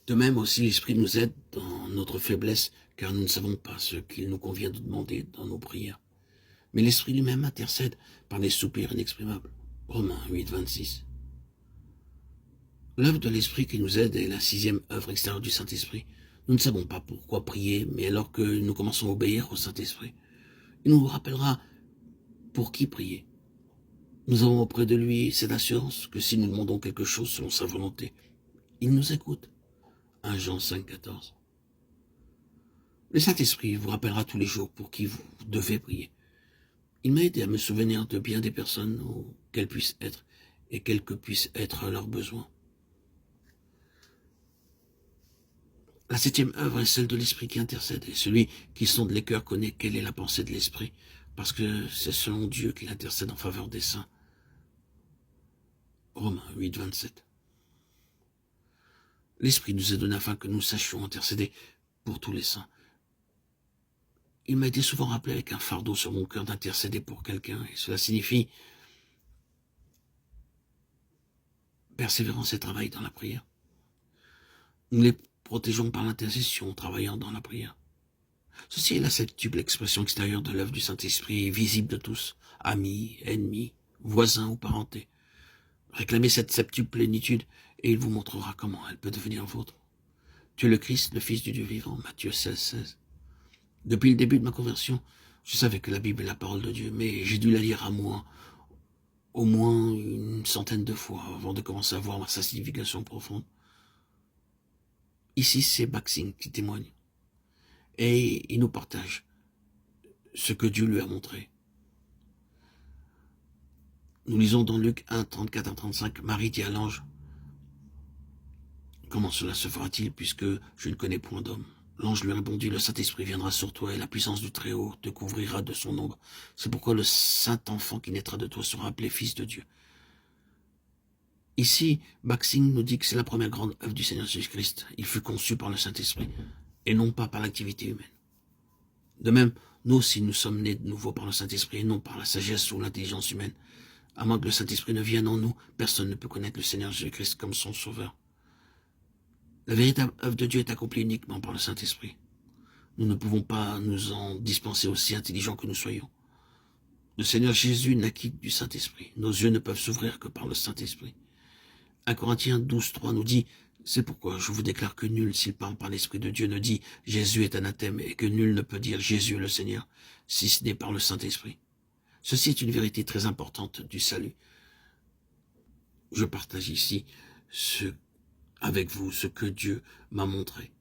De même aussi, l'Esprit nous aide dans notre faiblesse, car nous ne savons pas ce qu'il nous convient de demander dans nos prières. Mais l'Esprit lui-même intercède par des soupirs inexprimables. Romains 8, 26. L'œuvre de l'Esprit qui nous aide est la 6e œuvre extérieure du Saint-Esprit. Nous ne savons pas pourquoi prier, mais alors que nous commençons à obéir au Saint-Esprit, il nous rappellera pour qui prier. Nous avons auprès de lui cette assurance que si nous demandons quelque chose selon sa volonté, il nous écoute. 1 Jean 5, 14. Le Saint-Esprit vous rappellera tous les jours pour qui vous devez prier. Il m'a aidé à me souvenir de bien des personnes qu'elles puissent être et quels que puissent être leurs besoins. La 7e œuvre est celle de l'Esprit qui intercède, et celui qui sonde les cœurs connaît quelle est la pensée de l'Esprit, parce que c'est selon Dieu qu'il intercède en faveur des saints. Romains 8, 27. L'Esprit nous est donné afin que nous sachions intercéder pour tous les saints. Il m'a été souvent rappelé avec un fardeau sur mon cœur d'intercéder pour quelqu'un, et cela signifie persévérance et travail dans la prière. Nous les protégeons par l'intercession, travaillant dans la prière. Ceci est la septuple expression extérieure de l'œuvre du Saint-Esprit, visible de tous, amis, ennemis, voisins ou parentés. Réclamez cette septuple plénitude, et il vous montrera comment elle peut devenir vôtre. Tu es le Christ, le Fils du Dieu vivant, Matthieu 16, 16. Depuis le début de ma conversion, je savais que la Bible est la parole de Dieu, mais j'ai dû la lire à moi au moins une centaine de fois avant de commencer à voir sa signification profonde. Ici, c'est Baxing qui témoigne. Et il nous partage ce que Dieu lui a montré. Nous lisons dans Luc 1, 34 à 35, Marie dit à l'ange, « Comment cela se fera-t-il puisque je ne connais point d'homme ?» L'ange lui répondit, « Le Saint-Esprit viendra sur toi et la puissance du Très-Haut te couvrira de son ombre. C'est pourquoi le Saint-Enfant qui naîtra de toi sera appelé Fils de Dieu. » Ici, Baxing nous dit que c'est la première grande œuvre du Seigneur Jésus-Christ. Il fut conçu par le Saint-Esprit et non pas par l'activité humaine. De même, nous aussi, nous sommes nés de nouveau par le Saint-Esprit et non par la sagesse ou l'intelligence humaine. À moins que le Saint-Esprit ne vienne en nous, personne ne peut connaître le Seigneur Jésus-Christ comme son Sauveur. La véritable œuvre de Dieu est accomplie uniquement par le Saint-Esprit. Nous ne pouvons pas nous en dispenser aussi intelligents que nous soyons. Le Seigneur Jésus naquit du Saint-Esprit. Nos yeux ne peuvent s'ouvrir que par le Saint-Esprit. 1 Corinthiens 12, 3 nous dit, « C'est pourquoi je vous déclare que nul, s'il parle par l'Esprit de Dieu, ne dit « Jésus est anathème » et que nul ne peut dire « Jésus est le Seigneur » si ce n'est par le Saint-Esprit. Ceci est une vérité très importante du salut. Je partage ici avec vous ce que Dieu m'a montré.